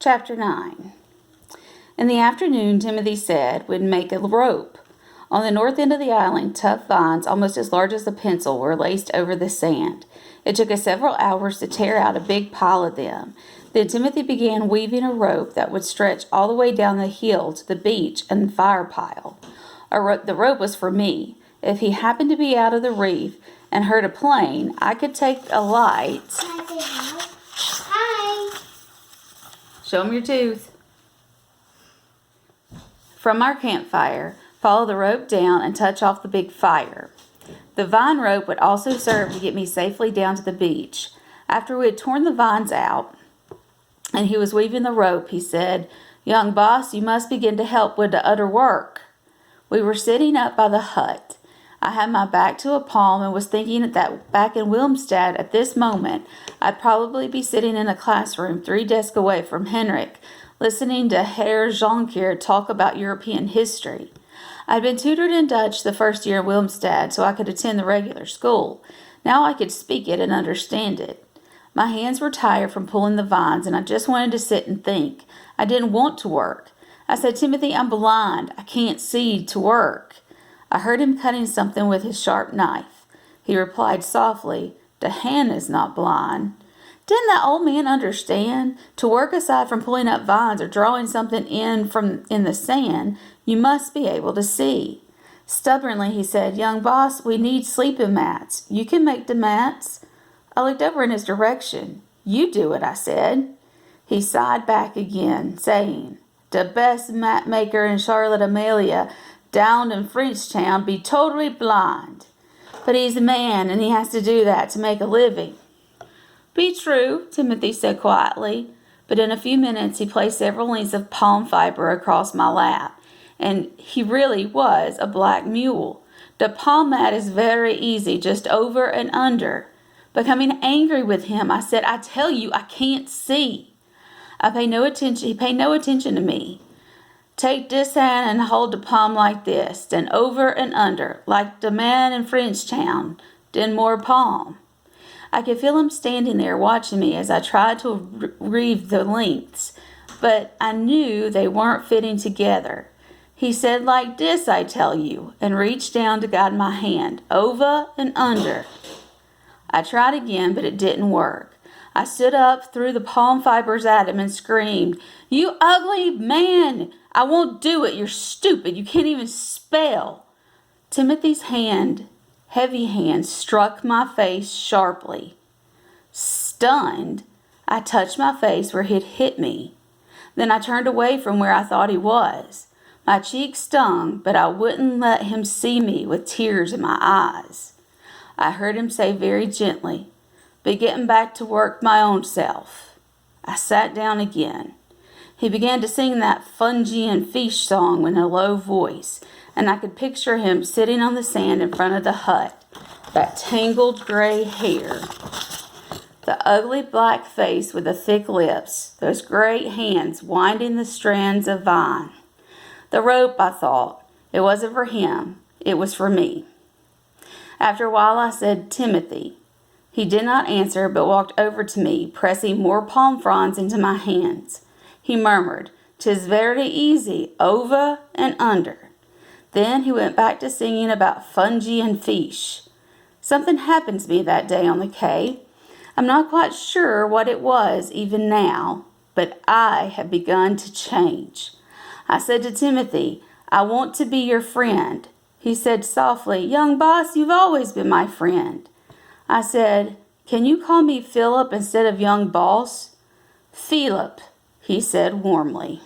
Chapter 9. In the afternoon, Timothy said we'd make a rope. On the north end of the island, tough vines, almost as large as a pencil, were laced over the sand. It took us several hours to tear out a big pile of them. Then Timothy began weaving a rope that would stretch all the way down the hill to the beach and the fire pile. The rope was for me. If he happened to be out of the reef and heard a plane, I could take a light. Hi. Show him your tooth. From our campfire, follow the rope down and touch off the big fire. The vine rope would also serve to get me safely down to the beach. After we had torn the vines out and he was weaving the rope, he said, "Young boss, you must begin to help with the other work." We were sitting up by the hut. I had my back to a palm and was thinking that back in Wilmstad at this moment, I'd probably be sitting in a classroom 3 desks away from Henrik, listening to Herr Jonker talk about European history. I'd been tutored in Dutch the first year in Wilmstad so I could attend the regular school. Now I could speak it and understand it. My hands were tired from pulling the vines and I just wanted to sit and think. I didn't want to work. I said, "Timothy, I'm blind. I can't see to work." I heard him cutting something with his sharp knife. He replied softly, "The hand is not blind." Didn't that old man understand? To work aside from pulling up vines or drawing something in the sand, you must be able to see. Stubbornly, he said, "Young boss, we need sleeping mats. You can make the mats." I looked over in his direction. "You do it," I said. He sighed back again, saying, "The best mat maker in Charlotte Amalia down in Frenchtown be totally blind. But he's a man and he has to do that to make a living." "Be true," Timothy said quietly, but in a few minutes he placed several lengths of palm fiber across my lap, and he really was a black mule. "The palm mat is very easy, just over and under." Becoming angry with him, I said, "I tell you, I can't see." He paid no attention to me. "Take this hand and hold the palm like this, then over and under, like the man in Frenchtown, then more palm." I could feel him standing there watching me as I tried to reeve the lengths, but I knew they weren't fitting together. He said, "Like this, I tell you," and reached down to guide my hand, over and under. I tried again, but it didn't work. I stood up, threw the palm fibers at him, and screamed, "You ugly man! I won't do it. You're stupid. You can't even spell." Timothy's heavy hand, struck my face sharply. Stunned, I touched my face where he'd hit me. Then I turned away from where I thought he was. My cheek stung, but I wouldn't let him see me with tears in my eyes. I heard him say very gently, "Be getting back to work my own self." I sat down again. He began to sing that fungi and fish song in a low voice, and I could picture him sitting on the sand in front of the hut, that tangled gray hair, the ugly black face with the thick lips, those great hands winding the strands of vine. The rope, I thought, it wasn't for him, it was for me. After a while I said, "Timothy." He did not answer, but walked over to me, pressing more palm fronds into my hands. He murmured, "'Tis very easy, over and under." Then he went back to singing about fungi and fish. Something happened to me that day on the quay. I'm not quite sure what it was even now, but I had begun to change. I said to Timothy, "I want to be your friend." He said softly, "Young boss, you've always been my friend." I said, "Can you call me Philip instead of young boss?" "Philip," he said warmly.